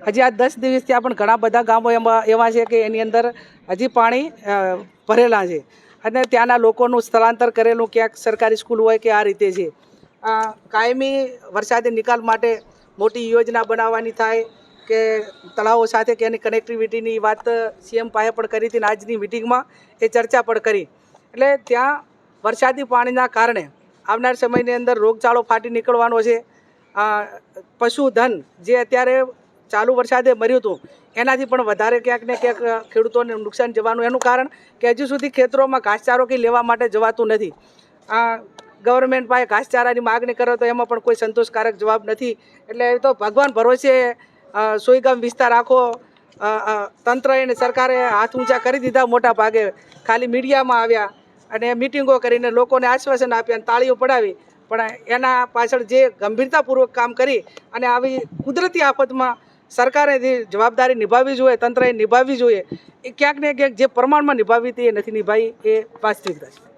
હજી આ 10 દિવસથી પણ ઘણા બધા ગામો એવા છે કે એની અંદર હજી પાણી ભરેલા છે અને ત્યાંના લોકોનું સ્થળાંતર કરેલું ક્યાંક સરકારી સ્કૂલ હોય કે આ રીતે છે. કાયમી વરસાદી નિકાલ માટે મોટી યોજના બનાવવાની થાય કે તળાવો સાથે કે એની કનેક્ટિવિટીની વાત સીએમ પાસે પણ કરી હતી ને આજની મિટિંગમાં એ ચર્ચા પણ કરી. એટલે ત્યાં વરસાદી પાણીના કારણે આવનાર સમયની અંદર રોગચાળો ફાટી નીકળવાનો છે. પશુધન જે અત્યારે ચાલુ વરસાદે મર્યું હતું એનાથી પણ વધારે ક્યાંક ને ક્યાંક ખેડૂતોને નુકસાન જવાનું એનું કારણ કે હજુ સુધી ખેતરોમાં ઘાસચારો કંઈ લેવા માટે જવાતું નથી. ગવર્મેન્ટ પાસે ઘાસચારાની માગણી કરો તો એમાં પણ કોઈ સંતોષકારક જવાબ નથી. એટલે એ તો ભગવાન ભરોસે સોયગામ વિસ્તાર આખો તંત્ર અને સરકારે હાથ ઊંચા કરી દીધા. મોટા ભાગે ખાલી મીડિયામાં આવ્યા અને મિટિંગો કરીને લોકોને આશ્વાસન આપ્યા અને તાળીઓ પડાવી, પણ એના પાછળ જે ગંભીરતાપૂર્વક કામ કરી અને આવી કુદરતી આફતમાં સરકારે જે જવાબદારી નિભાવવી જોઈએ, તંત્રએ નિભાવવી જોઈએ, એ ક્યાંક ને ક્યાંક જે પ્રમાણમાં નિભાવવી હતી એ નથી નિભાવી, એ વાસ્તવિકતા છે.